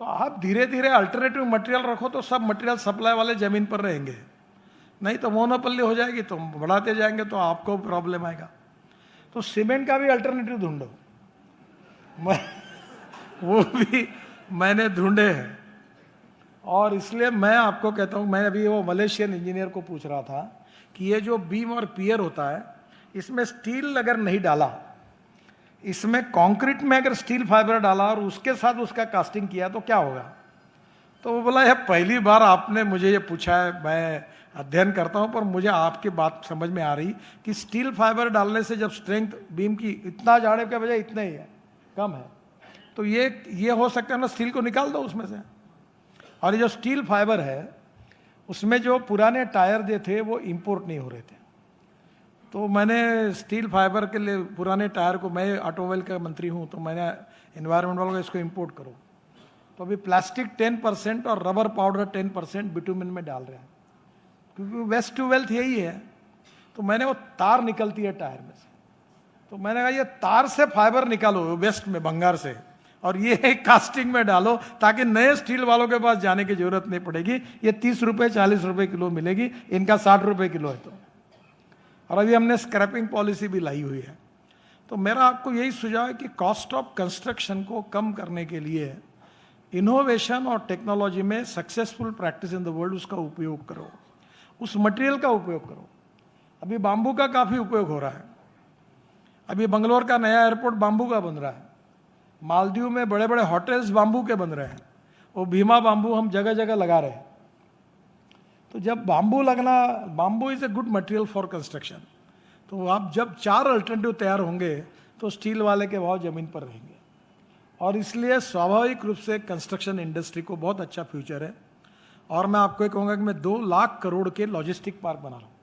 Speaker 2: तो आप धीरे धीरे अल्टरनेटिव मटेरियल रखो तो सब मटेरियल सप्लाई वाले ज़मीन पर रहेंगे, नहीं तो मोनोपोली हो जाएगी, तो बढ़ाते जाएंगे तो आपको प्रॉब्लम आएगा। तो सीमेंट का भी अल्टरनेटिव ढूंढो, वो भी मैंने ढूंढे हैं। और इसलिए मैं आपको कहता हूँ, मैं अभी वो मलेशियन इंजीनियर को पूछ रहा था कि ये जो बीम और पियर होता है, इसमें स्टील अगर नहीं डाला, इसमें कंक्रीट में अगर स्टील फाइबर डाला और उसके साथ उसका कास्टिंग किया तो क्या होगा? तो वो बोला, यह पहली बार आपने मुझे ये पूछा है, मैं अध्ययन करता हूँ, पर मुझे आपकी बात समझ में आ रही कि स्टील फाइबर डालने से जब स्ट्रेंथ बीम की इतना जाड़े के बजाय इतना ही है, कम है, तो ये हो सकता है ना, स्टील को निकाल दो उसमें से। और ये जो स्टील फाइबर है, उसमें जो पुराने टायर जो थे वो इंपोर्ट नहीं हो रहे थे, तो मैंने स्टील फाइबर के लिए पुराने टायर को, मैं ऑटोमोबाइल का मंत्री हूँ, तो मैंने एनवायरनमेंट वालों को इसको इंपोर्ट करो। तो अभी प्लास्टिक 10% और रबर पाउडर 10% बिटुमिन में डाल रहे हैं, क्योंकि वेस्ट टू वेल्थ यही है। तो मैंने वो तार निकलती है टायर में से, तो मैंने कहा ये तार से फाइबर निकालो वेस्ट में, भंगार से, और ये कास्टिंग में डालो, ताकि नए स्टील वालों के पास जाने की जरूरत नहीं पड़ेगी। ये 30 रुपये 40 रुपये किलो मिलेगी, इनका 60 रुपये किलो है। तो और अभी हमने स्क्रैपिंग पॉलिसी भी लाई हुई है। तो मेरा आपको यही सुझाव है कि कॉस्ट ऑफ कंस्ट्रक्शन को कम करने के लिए इनोवेशन और टेक्नोलॉजी में successful practice in the world, उसका उपयोग करो, उस मटेरियल का उपयोग करो। अभी बाम्बू का काफ़ी उपयोग हो रहा है। अभी बंगलोर का नया एयरपोर्ट बाम्बू का बन रहा है, मालदीव में बड़े बड़े होटल्स बाम्बू के बन रहे हैं, वो भीमा बाम्बू हम जगह जगह लगा रहे हैं। तो जब बाम्बू लगना, bamboo is a good material for construction. तो आप जब 4 अल्टरनेटिव तैयार होंगे तो स्टील वाले के भाव ज़मीन पर रहेंगे, और इसलिए स्वाभाविक रूप से कंस्ट्रक्शन इंडस्ट्री को बहुत अच्छा फ्यूचर है। और मैं आपको ये कहूँगा कि मैं 2 लाख करोड़ के लॉजिस्टिक पार्क बना रहा हूँ,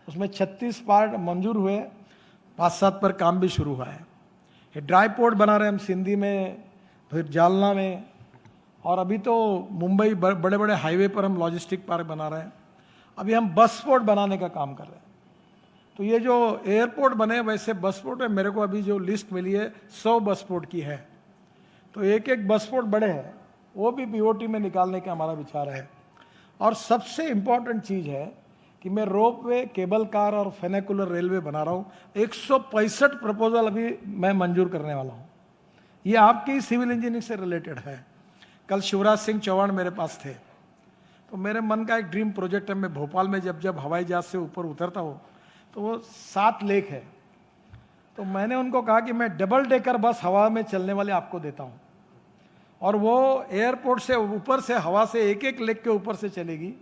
Speaker 2: उसमें 36 पार्क मंजूर हुए, 5-7 पर काम भी शुरू हुआ है। ये ड्राई पोर्ट बना रहे हैं हम सिंधी में, फिर जालना में, और अभी तो मुंबई बड़े बड़े हाईवे पर हम लॉजिस्टिक पार्क बना रहे हैं। अभी हम बस पोर्ट बनाने का काम कर रहे हैं। तो ये जो एयरपोर्ट बने, वैसे बस पोर्ट में मेरे को अभी जो लिस्ट मिली है 100 बस पोर्ट की है। तो एक एक बस पोर्ट बड़े हैं, वो भी बीओटी में निकालने का हमारा विचार है। और सबसे इम्पॉर्टेंट चीज़ है कि मैं रोपवे, केबल कार और फेनेकुलर रेलवे बना रहा हूँ। 165 प्रपोजल अभी मैं मंजूर करने वाला हूँ। ये आपकी सिविल इंजीनियरिंग से रिलेटेड है। कल शिवराज सिंह चौहान मेरे पास थे, तो मेरे मन का एक ड्रीम प्रोजेक्ट है, मैं भोपाल में जब हवाई जहाज से ऊपर उतरता हूँ तो वो 7 लेक है। तो मैंने उनको कहा कि मैं डबल डेकर बस हवा में चलने वाले आपको देता हूँ, और वो एयरपोर्ट से ऊपर से हवा से एक एक लेक के ऊपर से चलेगी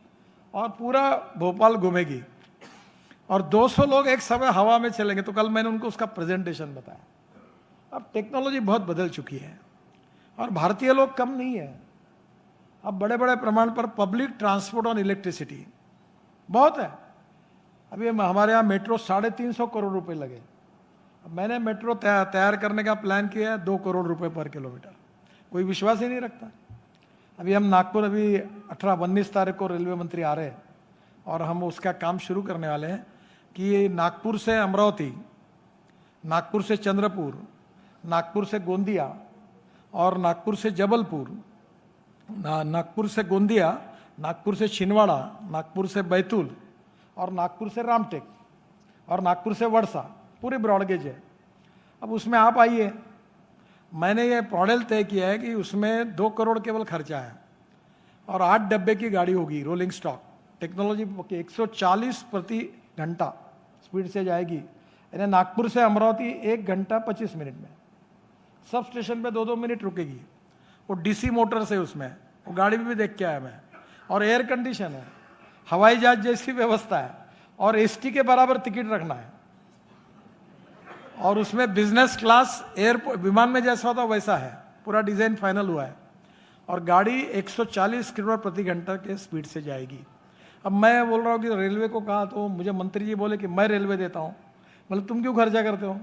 Speaker 2: और पूरा भोपाल घूमेगी। और 200 लोग एक समय हवा में चलेंगे। तो कल मैंने उनको उसका प्रेजेंटेशन बताया। अब टेक्नोलॉजी बहुत बदल चुकी है और भारतीय लोग कम नहीं है। अब बड़े बड़े प्रमाण पर पब्लिक ट्रांसपोर्ट और इलेक्ट्रिसिटी बहुत है। अभी हमारे यहाँ मेट्रो 350 करोड़ रुपए लगे। अब मैंने मेट्रो तैयार करने का प्लान किया है 2 करोड़ रुपए पर किलोमीटर। कोई विश्वास ही नहीं रखता। अभी हम नागपुर, अभी 18-19 तारीख को रेलवे मंत्री आ रहे हैं और हम उसका काम शुरू करने वाले हैं कि नागपुर से अमरावती, नागपुर से चंद्रपुर, नागपुर से गोंदिया और नागपुर से जबलपुर, नागपुर से गोंदिया, नागपुर से छिंदवाड़ा, नागपुर से बैतूल और नागपुर से रामटेक और नागपुर से वर्षा, पूरी ब्रॉडगेज है। अब उसमें आप आइए, मैंने ये मॉडल तय किया है कि उसमें 2 करोड़ केवल खर्चा है और 8 डब्बे की गाड़ी होगी रोलिंग स्टॉक। टेक्नोलॉजी 140 प्रति घंटा स्पीड से जाएगी। यानी नागपुर से अमरावती 1 घंटा 25 मिनट में। सब स्टेशन पे 2-2 मिनट रुकेगी। वो डीसी मोटर से उसमें, वो गाड़ी भी देख के आया मैं। और एयर कंडीशन है, हवाई जहाज जैसी व्यवस्था है और एसटी के बराबर टिकट रखना है। और उसमें बिजनेस क्लास एयरपोर्ट विमान में जैसा होता वैसा है, पूरा डिजाइन फाइनल हुआ है। और गाड़ी 140 किलोमीटर प्रति घंटा के स्पीड से जाएगी। अब मैं बोल रहा हूँ कि रेलवे को कहा तो मुझे मंत्री जी बोले कि मैं रेलवे देता हूँ। मतलब तुम क्यों खर्चा करते हो?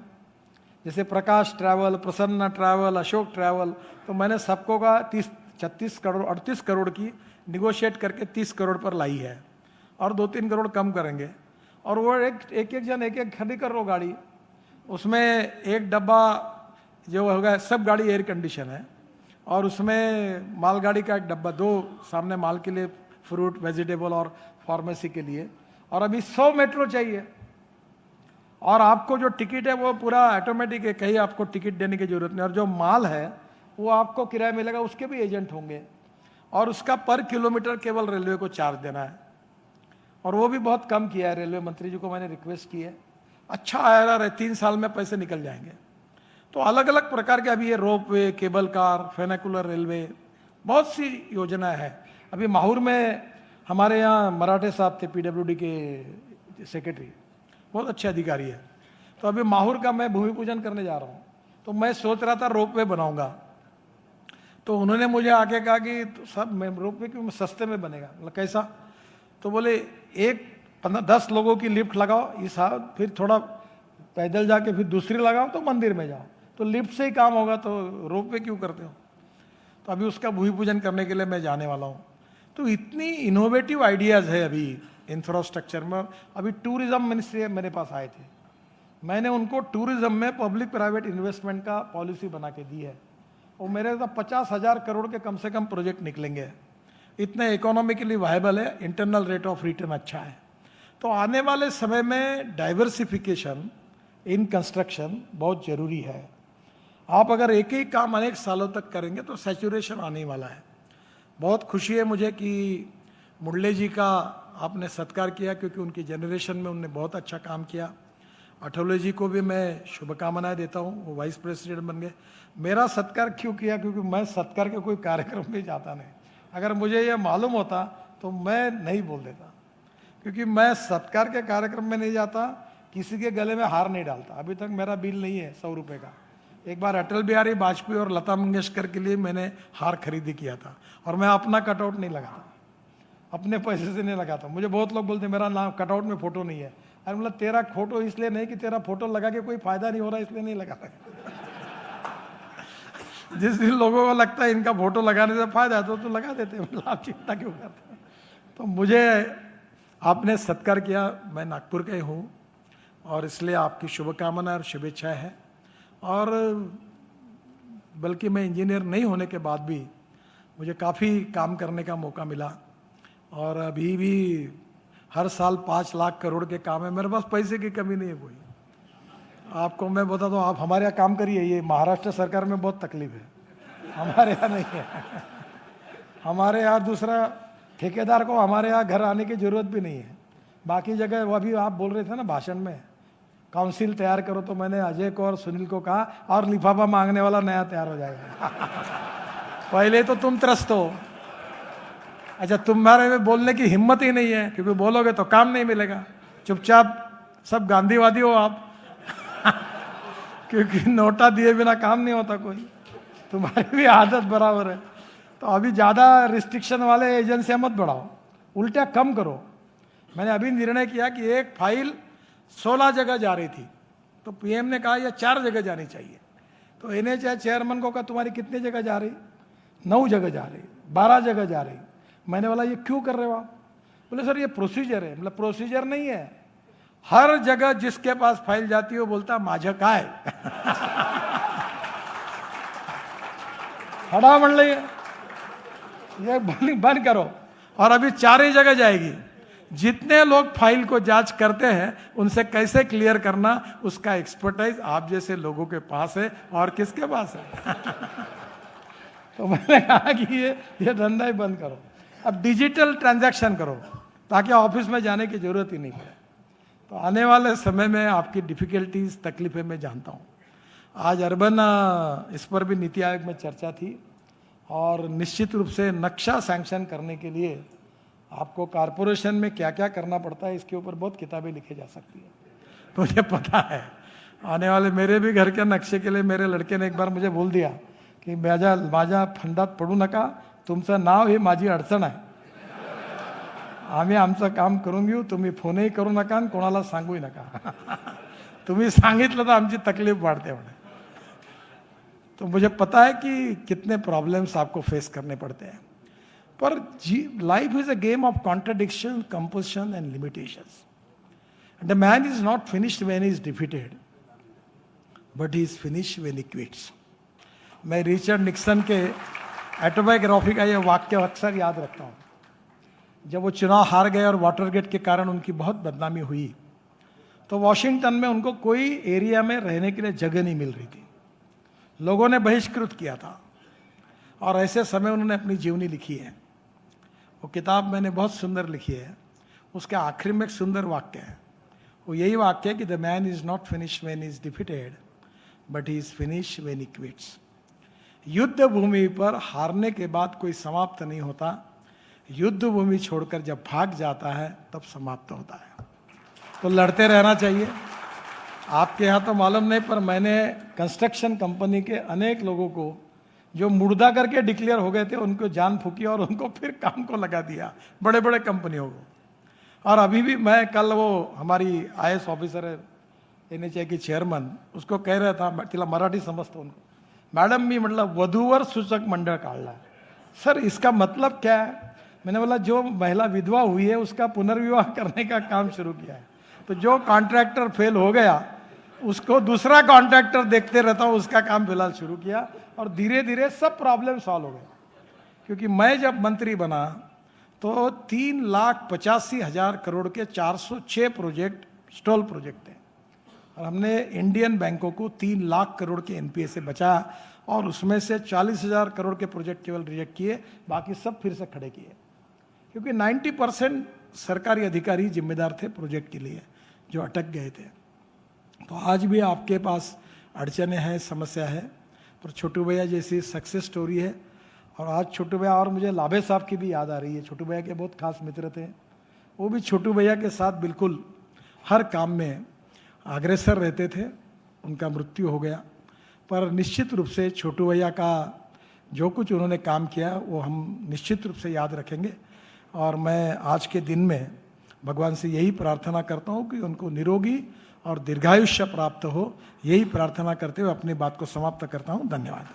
Speaker 2: जैसे Prakash travel, Prasanna travel, Ashok travel, तो मैंने सबको कहा 36 करोड़ 38 करोड़ की निगोशिएट करके 30 करोड़ पर लाई है और 2-3 करोड़ कम करेंगे। और वो एक जन एक खड़ी कर लो गाड़ी, उसमें एक डब्बा जो होगा, सब गाड़ी एयर कंडीशन है और उसमें मालगाड़ी का एक डब्बा, 2 सामने माल के लिए, फ्रूट वेजिटेबल और फार्मेसी के लिए। और अभी 100 मेट्रो चाहिए और आपको जो टिकट है वो पूरा ऑटोमेटिक है, कहीं आपको टिकट देने की जरूरत नहीं। और जो माल है वो आपको किराया मिलेगा, उसके भी एजेंट होंगे और उसका पर किलोमीटर केवल रेलवे को चार्ज देना है। और वो भी बहुत कम किया है। रेलवे मंत्री जी को मैंने रिक्वेस्ट की है, अच्छा आया रहा, 3 साल में पैसे निकल जाएंगे। तो अलग अलग प्रकार के अभी ये रोप वे, केबल कार, फेनाकुलर रेलवे, बहुत सी योजना है। अभी माहौर में हमारे यहाँ मराठे साहब थे, पीडब्ल्यूडी के सेक्रेटरी, बहुत अच्छे अधिकारी है। तो अभी माहौर का मैं भूमि पूजन करने जा रहा हूँ। तो मैं सोच रहा था रोप वे बनाऊंगा। तो उन्होंने मुझे आके कहा कि तो सब रोप वे क्यों सस्ते में बनेगा? मतलब कैसा? तो बोले 10 लोगों की लिफ्ट लगाओ इस साहब, फिर थोड़ा पैदल जाके फिर दूसरी लगाओ तो मंदिर में जाओ, तो लिफ्ट से ही काम होगा, तो रोप वे क्यों करते हो? तो अभी उसका भूमि पूजन करने के लिए मैं जाने वाला हूँ। तो इतनी इनोवेटिव आइडियाज़ है अभी इंफ्रास्ट्रक्चर में। अभी टूरिज्म मिनिस्ट्री मेरे पास आए थे, मैंने उनको टूरिज्म में पब्लिक प्राइवेट इन्वेस्टमेंट का पॉलिसी बना के दी है। और मेरे तो 50,000 करोड़ के कम से कम प्रोजेक्ट निकलेंगे। इतने इकोनॉमिकली वायबल है, इंटरनल रेट ऑफ रिटर्न अच्छा है। तो आने वाले समय में डाइवर्सिफिकेशन इन कंस्ट्रक्शन बहुत जरूरी है। आप अगर एक ही काम अनेक सालों तक करेंगे तो सैचुरेशन आने वाला है। बहुत खुशी है मुझे कि मुरली जी का आपने सत्कार किया, क्योंकि उनकी जनरेशन में उन्होंने बहुत अच्छा काम किया। अठौले जी को भी मैं शुभकामनाएं देता हूँ, वो वाइस प्रेसिडेंट बन गए। मेरा सत्कार क्यों किया? क्योंकि मैं सत्कार के कोई कार्यक्रम में जाता नहीं। अगर मुझे ये मालूम होता तो मैं नहीं बोल देता, क्योंकि मैं सत्कार के कार्यक्रम में नहीं जाता, किसी के गले में हार नहीं डालता। अभी तक मेरा बिल नहीं है 100 रुपये का। एक बार अटल बिहारी वाजपेयी और लता मंगेशकर के लिए मैंने हार खरीदी किया था और मैं अपना कटआउट नहीं लगाता, अपने पैसे से नहीं लगाता। मुझे बहुत लोग बोलते मेरा नाम कटआउट में फोटो नहीं है। अरे मतलब तेरा फोटो इसलिए नहीं कि तेरा फोटो लगा के कोई फायदा नहीं हो रहा इसलिए नहीं लगाता। जिस दिन लोगों को लगता है इनका फोटो लगाने से फायदा है तो लगा देते, मतलब आप चिंता क्यों करते हैं? तो मुझे आपने सत्कार किया, मैं नागपुर का ही हूँ और इसलिए आपकी शुभकामनाएं और शुभेच्छाएं हैं। और बल्कि मैं इंजीनियर नहीं होने के बाद भी मुझे काफ़ी काम करने का मौका मिला और अभी भी हर साल 5 लाख करोड़ के काम है। मेरे पास पैसे की कमी नहीं है कोई। आपको मैं बता दूं, आप हमारे यहाँ काम करिए, ये महाराष्ट्र सरकार में बहुत तकलीफ है, हमारे यहाँ नहीं है। हमारे यहाँ दूसरा ठेकेदार को हमारे यहाँ घर आने की जरूरत भी नहीं है। बाकी जगह वो अभी आप बोल रहे थे ना भाषण में, काउंसिल तैयार करो, तो मैंने अजय को और सुनील को कहा और लिफाफा मांगने वाला नया तैयार हो जाएगा। पहले तो तुम त्रस्त हो। अच्छा, तुम्हारे में बोलने की हिम्मत ही नहीं है, क्योंकि बोलोगे तो काम नहीं मिलेगा। चुपचाप सब गांधीवादी हो आप। क्योंकि नोटा दिए बिना काम नहीं होता कोई, तुम्हारी भी आदत बराबर है। तो अभी ज़्यादा रिस्ट्रिक्शन वाले एजेंसियां मत बढ़ाओ, उल्टा कम करो। मैंने अभी निर्णय किया कि एक फाइल 16 जगह जा रही थी, तो पीएम ने कहा यह 4 जगह जानी चाहिए। तो एनएचआई चेयरमैन को कहा तुम्हारी कितनी जगह जा रही? 9 जगह जा रही, 12 जगह जा रही। मैंने बोला ये क्यों कर रहे हो आप? बोले सर ये प्रोसीजर है। मतलब प्रोसीजर नहीं है, हर जगह जिसके पास फाइल जाती है वो बोलता माझं काय। हड़ा मंडल ये बंद करो। और अभी 4 ही जगह जाएगी। जितने लोग फाइल को जांच करते हैं उनसे कैसे क्लियर करना, उसका एक्सपर्टाइज आप जैसे लोगों के पास है, और किसके पास है? तो मैंने कहा कि ये धंधा ही बंद करो, अब डिजिटल ट्रांजैक्शन करो, ताकि ऑफिस में जाने की जरूरत ही नहीं पड़े। तो आने वाले समय में आपकी डिफिकल्टीज, तकलीफें मैं जानता हूँ। आज अर्बन इस पर भी नीति आयोग में चर्चा थी, और निश्चित रूप से नक्शा सैंक्शन करने के लिए आपको कॉरपोरेशन में क्या क्या करना पड़ता है, इसके ऊपर बहुत किताबें लिखी जा सकती है। तो मुझे पता है आने वाले मेरे भी घर के नक्शे के लिए मेरे लड़के ने एक बार मुझे बोल दिया की माझ्या फंडात पडू नका, तुमचं नाव ही माझी अडचण आहे, आम्ही आमचं काम करून घेऊ, तुम्ही फोनही करू नका आणि कोणाला सांगूही नका। तुम्ही सांगितलं तर आमची तकलीफ वाढते म्हणे। तो मुझे पता है कि कितने प्रॉब्लम्स आपको फेस करने पड़ते हैं, पर life is a game of contradiction, compulsion and limitations. The man is not finished when he is defeated, but he is finished when he quits. मैं रिचर्ड निक्सन के ऑटोबायोग्राफी का यह वाक्य अक्सर याद रखता हूँ। जब वो चुनाव हार गए और वाटरगेट के कारण उनकी बहुत बदनामी हुई, तो वॉशिंगटन में उनको कोई एरिया में रहने के लिए जगह नहीं मिल रही थी, लोगों ने बहिष्कृत किया था। और ऐसे समय उन्होंने अपनी जीवनी लिखी है। वो किताब मैंने बहुत सुंदर लिखी है। उसके आखिर में एक सुंदर वाक्य है, वो यही वाक्य है कि the man is not finish when he is defeated, but he is finish when he quits. युद्ध भूमि पर हारने के बाद कोई समाप्त नहीं होता, युद्ध भूमि छोड़कर जब भाग जाता है तब समाप्त होता है। तो लड़ते रहना चाहिए। आपके यहाँ तो मालूम नहीं, पर मैंने कंस्ट्रक्शन कंपनी के अनेक लोगों को जो मुर्दा करके डिक्लेयर हो गए थे उनको जान फूकी और उनको फिर काम को लगा दिया, बड़े बड़े कंपनियों को। और अभी भी मैं कल वो हमारी IAS ऑफिसर है NHI की चेयरमन, उसको कह रहा था, तिला मराठी समजतो उनको, मॅडम मी म्हटलं वधूवर सूचक मंडळ काढला। सर इसका मतलब क्या है? मैंने बोला जो महिला विधवा हुई है उसका पुनर्विवाह करने का काम शुरू किया है। तो जो कॉन्ट्रैक्टर फेल हो गया उसको दूसरा कॉन्ट्रैक्टर देखते रहता हूँ, उसका काम फिलहाल शुरू किया, और धीरे धीरे सब प्रॉब्लम सॉल्व हो गए। क्योंकि मैं जब मंत्री बना तो 3,85,000 करोड़ के 406 प्रोजेक्ट स्टॉल प्रोजेक्ट थे, और हमने इंडियन बैंकों को 3 लाख करोड़ के NPA से बचाया, और उसमें से 40,000 करोड़ के प्रोजेक्ट केवल रिजेक्ट किए, बाकी सब फिर से खड़े किए। क्योंकि 90% सरकारी अधिकारी जिम्मेदार थे प्रोजेक्ट के लिए जो अटक गए थे। तो आज भी आपके पास अड़चने हैं, समस्या है, पर छोटू भैया जैसी सक्सेस स्टोरी है। और आज छोटू भैया, और मुझे लाभे साहब की भी याद आ रही है, छोटू भैया के बहुत खास मित्र थे, वो भी छोटू भैया के साथ बिल्कुल हर काम में अग्रसर रहते थे। उनका मृत्यु हो गया, पर निश्चित रूप से छोटू भैया का जो कुछ उन्होंने काम किया वो हम निश्चित रूप से याद रखेंगे। और मैं आज के दिन में भगवान से यही प्रार्थना करता हूँ कि उनको निरोगी और दीर्घायुष्य प्राप्त हो। यही प्रार्थना करते हुए अपनी बात को समाप्त करता हूँ। धन्यवाद।